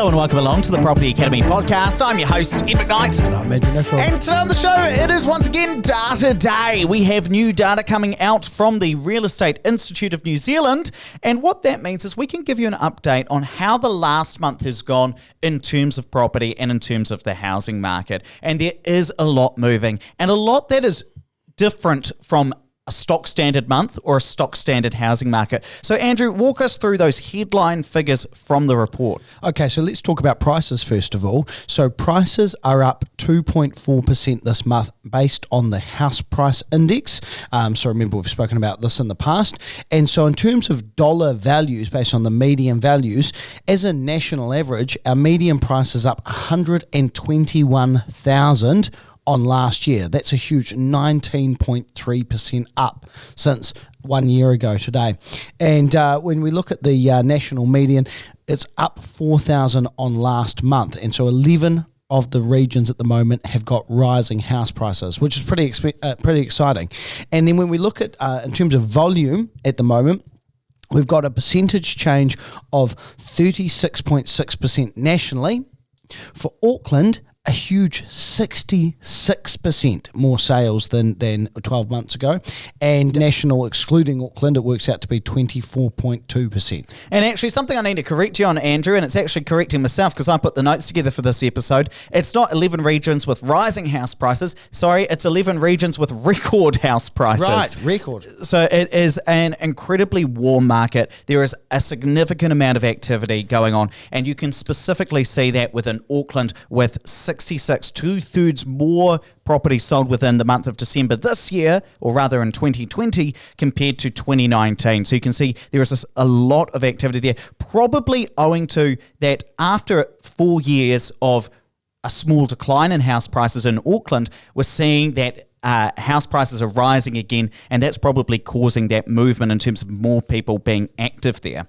Hello and welcome along to the Property Academy podcast. I'm your host, Ed McKnight. And I'm Andrew Nicholl. And today on the show, it is once again Data Day. We have new data coming out from the Real Estate Institute of New Zealand. And what that means is we can give you an update on how the last month has gone in terms of property and in terms of the housing market. And there is a lot moving and a lot that is different from a stock standard month or a stock standard housing market. So Andrew, walk us through those headline figures from the report. Okay, so let's talk about prices first of all. So prices are up 2.4% this month based on the house price index. So remember, we've spoken about this in the past. And so in terms of dollar values, based on the median values, as a national average, our median price is up 121,000 on last year. That's a huge 19.3% up since 1 year ago today. And when we look at the national median, it's up 4,000 on last month. And so 11 of the regions at the moment have got rising house prices, which is pretty exciting. And then when we look at, in terms of volume at the moment, we've got a percentage change of 36.6% nationally. For Auckland, a huge 66% more sales than 12 months ago. And national, excluding Auckland, it works out to be 24.2%. And actually, something I need to correct you on, Andrew, and it's actually correcting myself because I put the notes together for this episode. It's not 11 regions with rising house prices. Sorry, it's 11 regions with record house prices. Right, record. So it is an incredibly warm market. There is a significant amount of activity going on, and you can specifically see that within Auckland with 66, two-thirds more properties sold within the month of December this year, or rather in 2020, compared to 2019. So you can see there is a lot of activity there, probably owing to that after 4 years of a small decline in house prices in Auckland, we're seeing that house prices are rising again, and that's probably causing that movement in terms of more people being active there.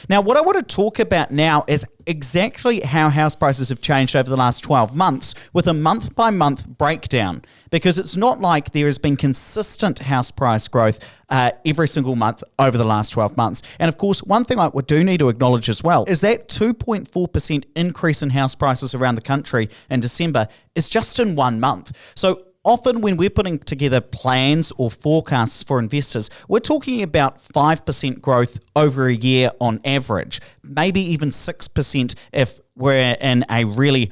Now, what I want to talk about now is exactly how house prices have changed over the last 12 months with a month-by-month breakdown, because it's not like there has been consistent house price growth every single month over the last 12 months. And of course, one thing we do need to acknowledge as well is that 2.4% increase in house prices around the country in December is just in 1 month. So often when we're putting together plans or forecasts for investors, we're talking about 5% growth over a year on average, maybe even 6% if we're in a really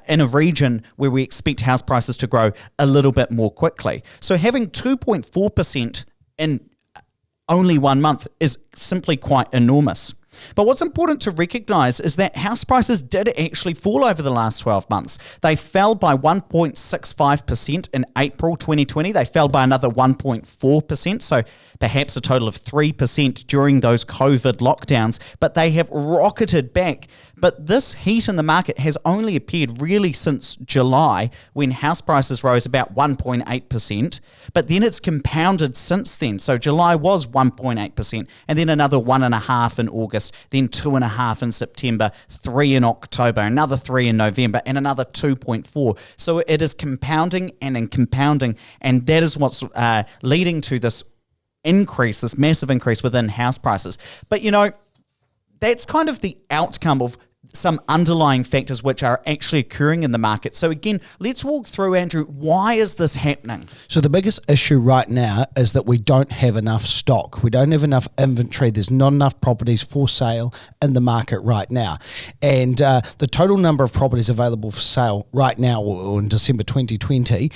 in a region where we expect house prices to grow a little bit more quickly. So having 2.4% in only 1 month is simply quite enormous. But what's important to recognise is that house prices did actually fall over the last 12 months. They fell by 1.65% in April 2020. They fell by another 1.4%, so perhaps a total of 3% during those COVID lockdowns. But they have rocketed back. But this heat in the market has only appeared really since July, when house prices rose about 1.8%. But then it's compounded since then. So July was 1.8%, and then another 1.5% in August, then 2.5% in September, 3% in October, another 3% in November, and another 2.4%. So it is compounding and compounding, and that is what's leading to this increase, this massive increase within house prices. But you know, that's kind of the outcome of some underlying factors which are actually occurring in the market. So again, let's walk through, Andrew, why is this happening? So the biggest issue right now is that we don't have enough stock. We don't have enough inventory. There's not enough properties for sale in the market right now. And the total number of properties available for sale right now, or in December 2020,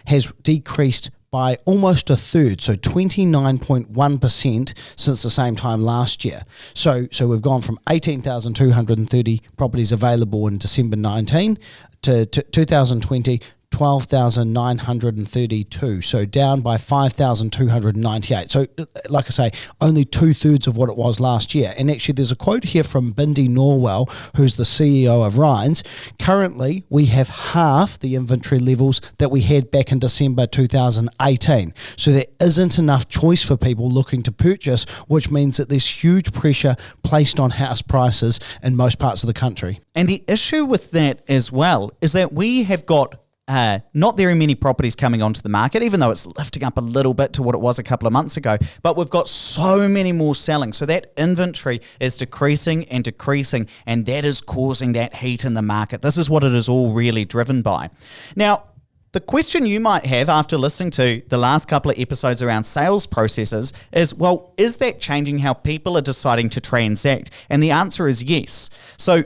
has decreased by almost a third, so 29.1% since the same time last year. So we've gone from 18,230 properties available in December 19 to 2020, 12,932, so down by 5,298. So like I say, only 2/3 of what it was last year. And actually there's a quote here from Bindi Norwell, who's the CEO of REINZ. Currently, we have half the inventory levels that we had back in December 2018. So there isn't enough choice for people looking to purchase, which means that there's huge pressure placed on house prices in most parts of the country. And the issue with that as well is that we have got not very many properties coming onto the market, even though it's lifting up a little bit to what it was a couple of months ago. But we've got so many more selling. So that inventory is decreasing, and that is causing that heat in the market. This is what it is all really driven by. Now, the question you might have after listening to the last couple of episodes around sales processes is, well, is that changing how people are deciding to transact? And the answer is yes. So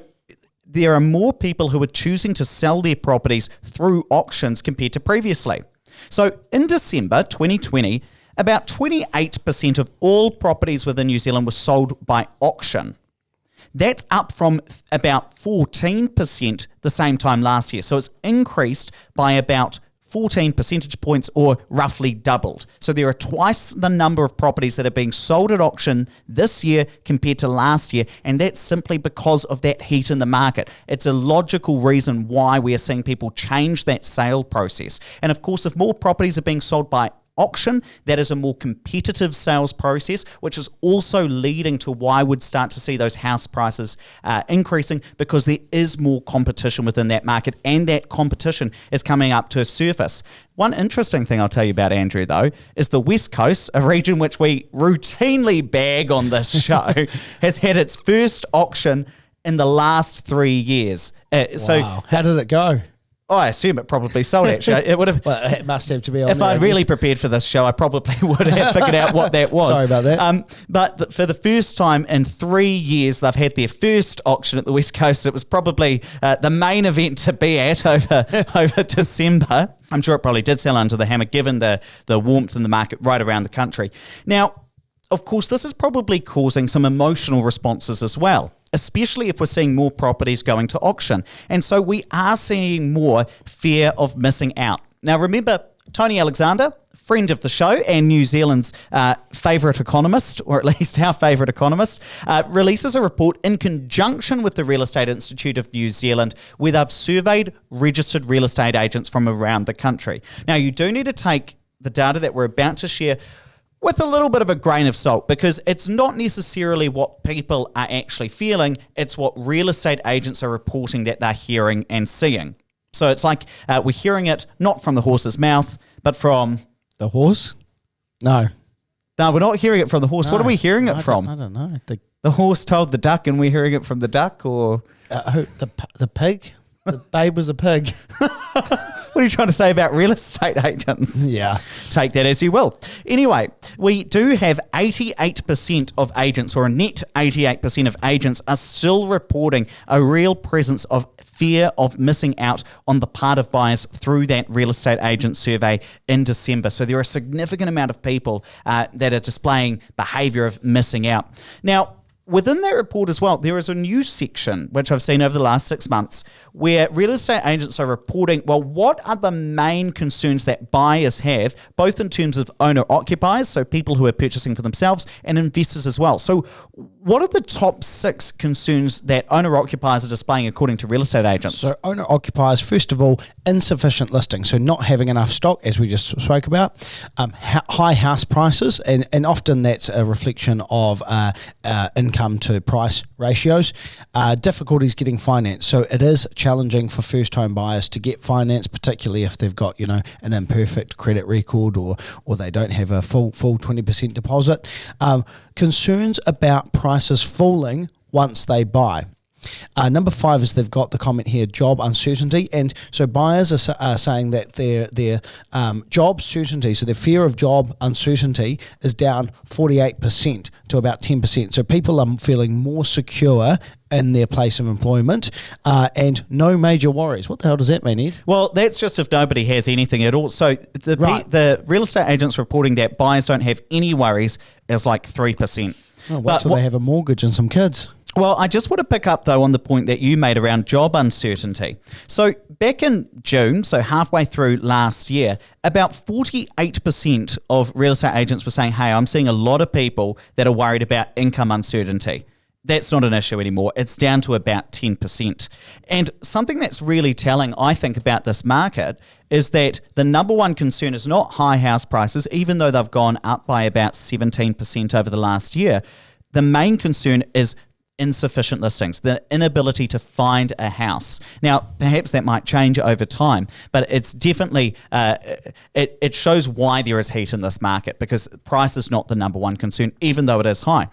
there are more people who are choosing to sell their properties through auctions compared to previously. So in December 2020, about 28% of all properties within New Zealand were sold by auction. That's up from about 14% the same time last year. So it's increased by about 14 percentage points, or roughly doubled. So there are twice the number of properties that are being sold at auction this year compared to last year, and that's simply because of that heat in the market. It's a logical reason why we are seeing people change that sale process. And of course, if more properties are being sold by auction, that is a more competitive sales process, which is also leading to why we'd start to see those house prices increasing, because there is more competition within that market, and that competition is coming up to a surface. One interesting thing I'll tell you about, Andrew, though, is the West Coast, a region which we routinely bag on this show, has had its first auction in the last 3 years. Wow. So how did it go? Oh, I assume it probably sold, actually. It would have. Well, it must have to be on. If I'd really prepared for this show, I probably would have figured out what that was. Sorry about that. But for the first time in 3 years, they've had their first auction at the West Coast. It was probably the main event to be at over December. I'm sure it probably did sell under the hammer, given the warmth in the market right around the country. Now, of course, this is probably causing some emotional responses as well, especially if we're seeing more properties going to auction. And so we are seeing more fear of missing out. Now, remember, Tony Alexander, friend of the show and New Zealand's favourite economist, or at least our favourite economist, releases a report in conjunction with the Real Estate Institute of New Zealand, where they've surveyed registered real estate agents from around the country. Now, you do need to take the data that we're about to share with a little bit of a grain of salt, because it's not necessarily what people are actually feeling, it's what real estate agents are reporting that they're hearing and seeing. So it's like we're hearing it not from the horse's mouth, but from... The horse? No, we're not hearing it from the horse. No, What are we hearing it from? I don't know. The horse told the duck and we're hearing it from the duck, or... The pig? The babe was a pig. What are you trying to say about real estate agents? Yeah. Take that as you will. Anyway, we do have 88% of agents, or a net 88% of agents, are still reporting a real presence of fear of missing out on the part of buyers through that real estate agent survey in December. So there are a significant amount of people that are displaying behaviour of missing out. Now, within that report as well, there is a new section, which I've seen over the last 6 months, where real estate agents are reporting, well, what are the main concerns that buyers have, both in terms of owner-occupiers, so people who are purchasing for themselves, and investors as well. So what are the top 6 concerns that owner-occupiers are displaying according to real estate agents? So owner-occupiers, first of all, insufficient listings, so not having enough stock, as we just spoke about, high house prices, and often that's a reflection of income to price ratios, difficulties getting finance. So it is challenging for first home buyers to get finance, particularly if they've got, an imperfect credit record, or they don't have a full 20% deposit. Concerns about prices falling once they buy. Number 5 is they've got the comment here, job uncertainty. And so buyers are saying that their job certainty, so their fear of job uncertainty is down 48% to about 10%. So people are feeling more secure in their place of employment and no major worries. What the hell does that mean, Ed? Well, that's just if nobody has anything at all. So the real estate agents reporting that buyers don't have any worries is like 3%. Oh, wait till they have a mortgage and some kids. Well, I just want to pick up, though, on the point that you made around job uncertainty. So back in June, so halfway through last year, about 48% of real estate agents were saying, hey, I'm seeing a lot of people that are worried about income uncertainty. That's not an issue anymore. It's down to about 10%. And something that's really telling, I think, about this market is that the number one concern is not high house prices, even though they've gone up by about 17% over the last year. The main concern is insufficient listings, the inability to find a house. Now, perhaps that might change over time, but it's definitely, it shows why there is heat in this market, because price is not the number one concern, even though it is high.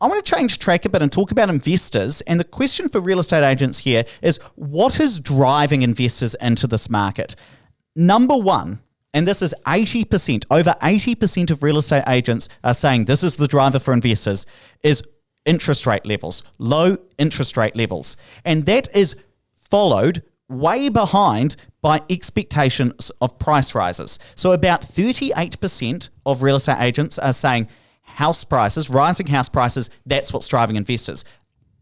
I want to change track a bit and talk about investors. And the question for real estate agents here is, what is driving investors into this market? Number one, and this is 80%, over 80% of real estate agents are saying this is the driver for investors, is interest rate levels, low interest rate levels. And that is followed way behind by expectations of price rises. So about 38% of real estate agents are saying house prices, rising house prices, that's what's driving investors.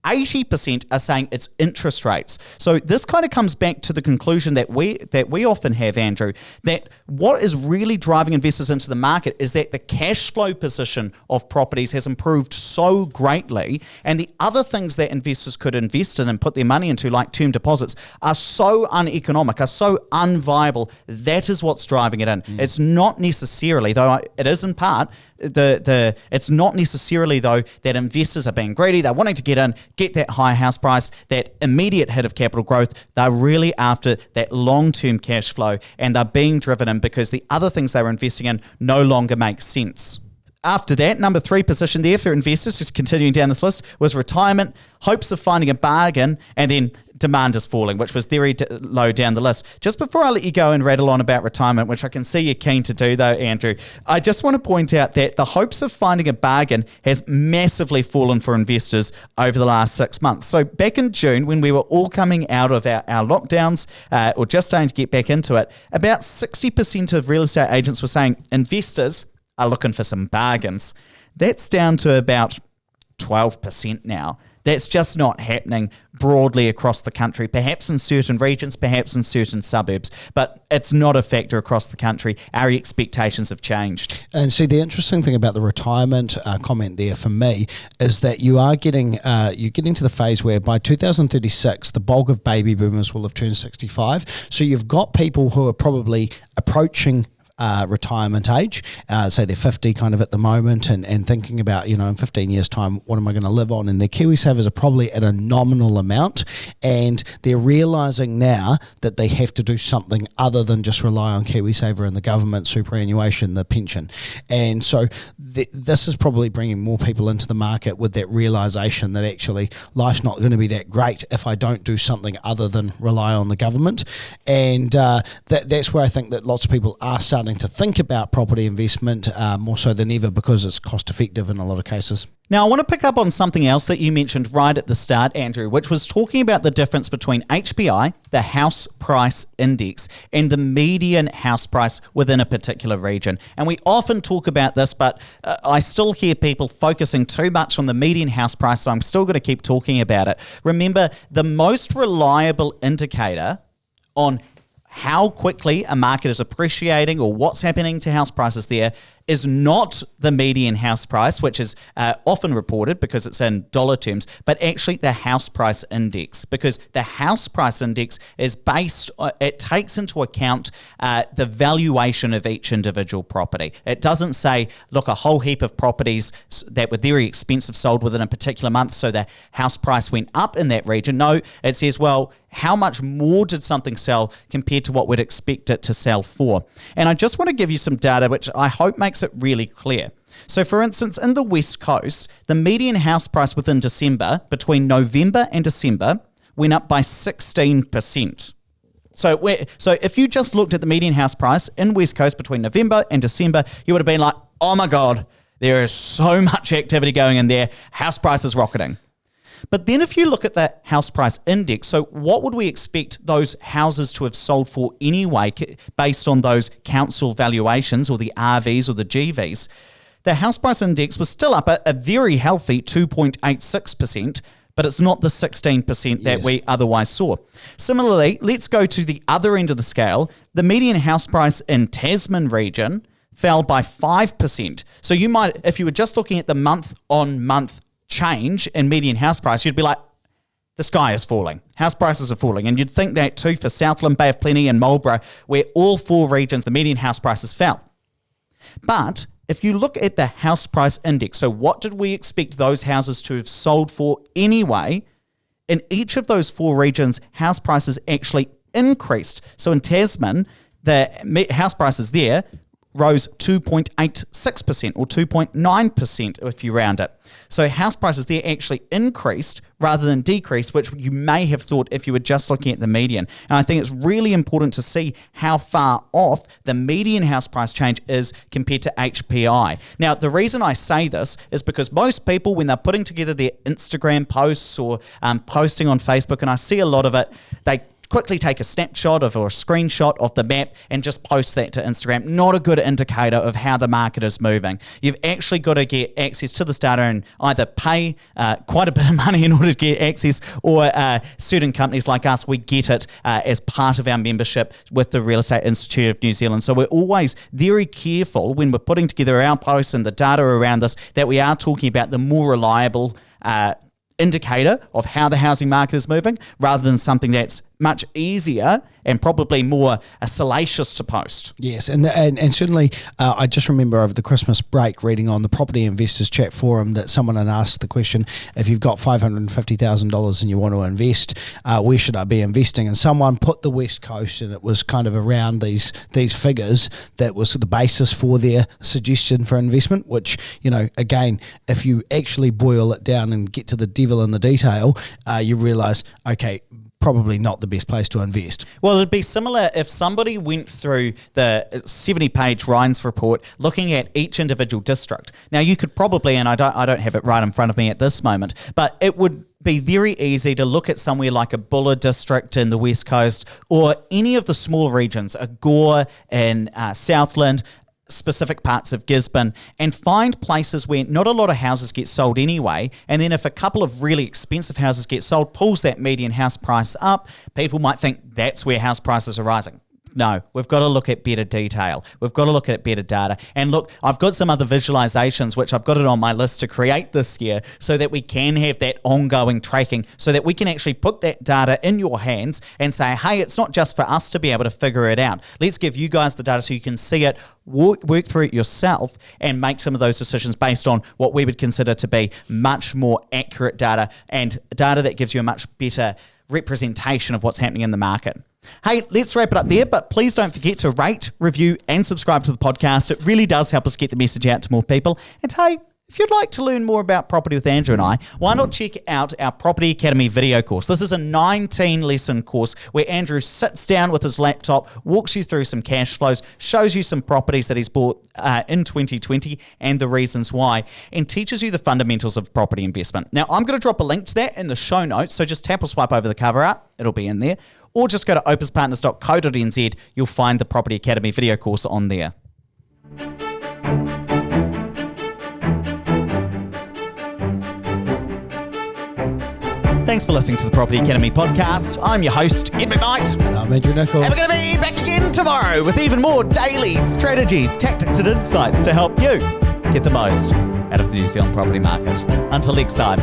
80% are saying it's interest rates. So this kind of comes back to the conclusion that we often have, Andrew, that what is really driving investors into the market is that the cash flow position of properties has improved so greatly, and the other things that investors could invest in and put their money into, like term deposits, are so uneconomic, are so unviable. That is what's driving it in. It's not necessarily, though it is in part, it's not necessarily though that investors are being greedy. They're wanting to get in, get that high house price, that immediate hit of capital growth. They're really after that long-term cash flow, and they're being driven in because the other things they were investing in no longer make sense. After that, number 3 position there for investors, just continuing down this list, was retirement, hopes of finding a bargain, and then demand is falling, which was very low down the list. Just before I let you go and rattle on about retirement, which I can see you're keen to do though, Andrew, I just want to point out that the hopes of finding a bargain has massively fallen for investors over the last 6 months. So back in June, when we were all coming out of our lockdowns, or just starting to get back into it, about 60% of real estate agents were saying investors are looking for some bargains. That's down to about 12% now. That's just not happening broadly across the country, perhaps in certain regions, perhaps in certain suburbs, but it's not a factor across the country. Our expectations have changed. And see, the interesting thing about the retirement comment there for me is that you're getting to the phase where by 2036, the bulk of baby boomers will have turned 65. So you've got people who are probably approaching retirement age, say they're 50 kind of at the moment, and thinking about, in 15 years time, what am I going to live on? And their KiwiSavers are probably at a nominal amount, and they're realising now that they have to do something other than just rely on KiwiSaver and the government superannuation, the pension. And so this is probably bringing more people into the market with that realisation that actually life's not going to be that great if I don't do something other than rely on the government. And that's where I think that lots of people are starting to think about property investment more so than ever, because it's cost effective in a lot of cases. Now, I want to pick up on something else that you mentioned right at the start, Andrew, which was talking about the difference between HPI, the house price index, and the median house price within a particular region. And we often talk about this, but I still hear people focusing too much on the median house price, so I'm still going to keep talking about it. Remember, the most reliable indicator on how quickly a market is appreciating or what's happening to house prices there is not the median house price, which is often reported because it's in dollar terms, but actually the house price index, because the house price index is it takes into account the valuation of each individual property. It doesn't say, look, a whole heap of properties that were very expensive sold within a particular month, so the house price went up in that region. No, it says, well, how much more did something sell compared to what we'd expect it to sell for? And I just want to give you some data which I hope makes it really clear. So for instance, in the West Coast, the median house price within December, between November and December, went up by 16%. So if you just looked at the median house price in West Coast between November and December, you would have been like, oh my God, there is so much activity going in there, house prices rocketing. But then if you look at the house price index, so what would we expect those houses to have sold for anyway, based on those council valuations or the RVs or the GVs? The house price index was still up a very healthy 2.86%, but it's not the 16% that we otherwise saw. Similarly, let's go to the other end of the scale. The median house price in Tasman region fell by 5%. So you might, if you were just looking at the month-on-month change in median house price, you'd be like, the sky is falling. House prices are falling. And you'd think that too for Southland, Bay of Plenty and Marlborough, where all 4 regions, the median house prices fell. But if you look at the house price index, so what did we expect those houses to have sold for anyway? In each of those 4 regions, house prices actually increased. So in Tasman, the house prices there rose 2.86% or 2.9% if you round it. So house prices there actually increased rather than decreased, which you may have thought if you were just looking at the median. And I think it's really important to see how far off the median house price change is compared to HPI. Now, the reason I say this is because most people, when they're putting together their Instagram posts or posting on Facebook, and I see a lot of it, they quickly take a snapshot of or a screenshot of the map and just post that to Instagram. Not a good indicator of how the market is moving. You've actually got to get access to this data and either pay quite a bit of money in order to get access, or certain companies like us, we get it as part of our membership with the Real Estate Institute of New Zealand. So we're always very careful when we're putting together our posts and the data around this that we are talking about the more reliable indicator of how the housing market is moving, rather than something that's much easier and probably more salacious to post. Yes, and certainly I just remember over the Christmas break reading on the Property Investors Chat forum that someone had asked the question, if you've got $550,000 and you want to invest, where should I be investing? And someone put the West Coast, and it was kind of around these figures that was the basis for their suggestion for investment, which, again, if you actually boil it down and get to the devil in the detail, you realise, okay, probably not the best place to invest. Well, it'd be similar if somebody went through the 70-page REINZ report looking at each individual district. Now, you could probably, and I don't have it right in front of me at this moment, but it would be very easy to look at somewhere like a Buller district in the West Coast, or any of the small regions, a Gore in Southland, specific parts of Gisborne, and find places where not a lot of houses get sold anyway, and then if a couple of really expensive houses get sold, pulls that median house price up, people might think that's where house prices are rising. No, we've got to look at better detail. We've got to look at better data. And look, I've got some other visualizations, which I've got it on my list to create this year, so that we can have that ongoing tracking, so that we can actually put that data in your hands and say, hey, it's not just for us to be able to figure it out. Let's give you guys the data so you can see it, work through it yourself, and make some of those decisions based on what we would consider to be much more accurate data, and data that gives you a much better representation of what's happening in the market. Hey, let's wrap it up there, but please don't forget to rate, review, and subscribe to the podcast. It really does help us get the message out to more people. And hey, if you'd like to learn more about property with Andrew and I, why not check out our Property Academy video course? This is a 19-lesson course where Andrew sits down with his laptop, walks you through some cash flows, shows you some properties that he's bought in 2020 and the reasons why, and teaches you the fundamentals of property investment. Now, I'm going to drop a link to that in the show notes, so just tap or swipe over the cover art. It'll be in there. Or just go to opuspartners.co.nz. You'll find the Property Academy video course on there. Thanks for listening to the Property Academy podcast. I'm your host, Ed McKnight. And I'm Andrew Nicol. And we're going to be back again tomorrow with even more daily strategies, tactics, and insights to help you get the most out of the New Zealand property market. Until next time.